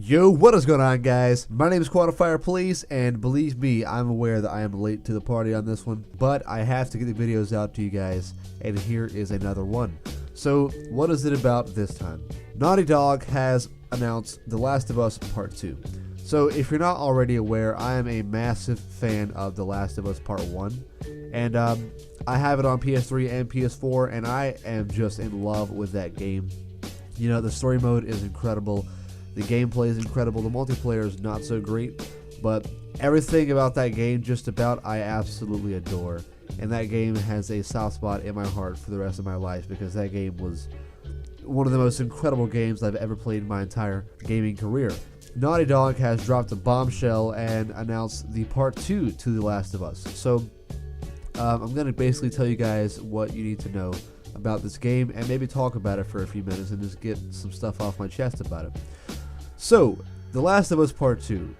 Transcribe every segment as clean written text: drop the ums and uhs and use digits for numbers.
Yo, what is going on, guys? My name is Quantifier Police, and believe me, I'm aware that I am late to the party on this one, but I have to get the videos out to you guys, and here is another one. So, what is it about this time? Naughty Dog has announced The Last of Us Part 2. So, if you're not already aware, I am a massive fan of The Last of Us Part 1, and I have it on PS3 and PS4, and I am just in love with that game. You know, the story mode is incredible. The gameplay is incredible. The multiplayer is not so great, but everything about that game, just about, I absolutely adore. And that game has a soft spot in my heart for the rest of my life because that game was one of the most incredible games I've ever played in my entire gaming career. Naughty Dog has dropped a bombshell and announced the Part 2 to The Last of Us. So I'm going to basically tell you guys what you need to know about this game and maybe talk about it for a few minutes and just get some stuff off my chest about it. So, The Last of Us Part 2.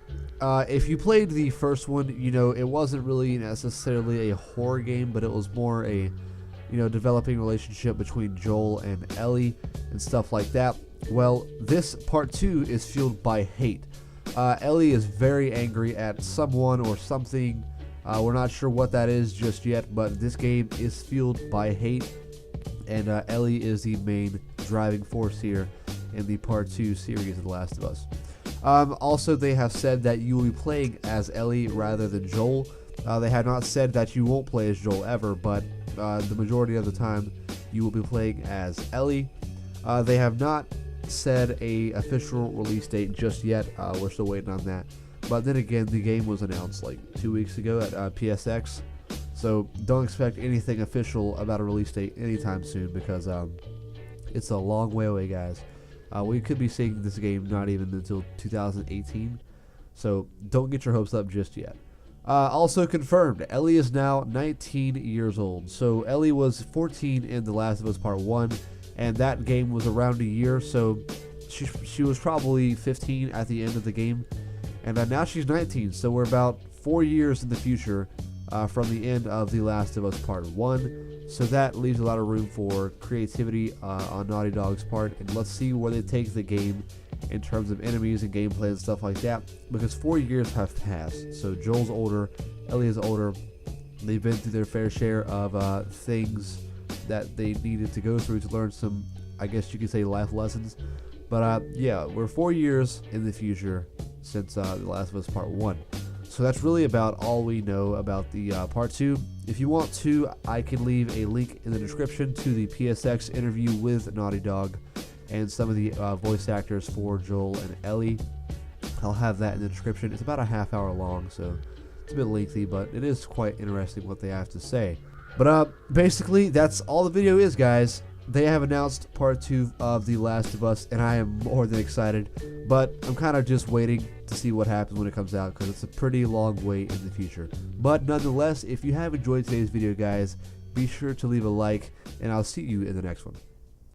If you played the first one, you know, it wasn't really necessarily a horror game, but it was more a, developing relationship between Joel and Ellie and stuff like that. Well, this Part 2 is fueled by hate. Ellie is very angry at someone or something. We're not sure what that is just yet, but this game is fueled by hate, and Ellie is the main driving force here in the Part 2 series of The Last of Us. Also, they have said that you will be playing as Ellie rather than Joel. They have not said that you won't play as Joel ever, but the majority of the time you will be playing as Ellie. They have not said a official release date just yet. We're still waiting on that. But then again, the game was announced like 2 weeks ago at PSX, so don't expect anything official about a release date anytime soon because it's a long way away, guys. We could be seeing this game not even until 2018, so don't get your hopes up just yet. Also confirmed, Ellie is now 19 years old. So Ellie was 14 in The Last of Us Part 1, and that game was around a year, so she was probably 15 at the end of the game, and now she's 19, so we're about 4 years in the future from the end of The Last of Us Part 1. So that leaves a lot of room for creativity on Naughty Dog's part, and let's see where they take the game in terms of enemies and gameplay and stuff like that, because 4 years have passed. So Joel's older, Ellie is older, they've been through their fair share of things that they needed to go through to learn some, I guess you could say, life lessons. But yeah, we're 4 years in the future since The Last of Us Part 1. So that's really about all we know about the Part 2. If you want to, I can leave a link in the description to the PSX interview with Naughty Dog and some of the voice actors for Joel and Ellie. I'll have that in the description. It's about a half hour long, so it's a bit lengthy, but it is quite interesting what they have to say. But basically, that's all the video is, guys. They have announced Part 2 of The Last of Us, and I am more than excited, but I'm kind of just waiting to see what happens when it comes out, because it's a pretty long wait in the future. But nonetheless, if you have enjoyed today's video, guys, be sure to leave a like, and I'll see you in the next one.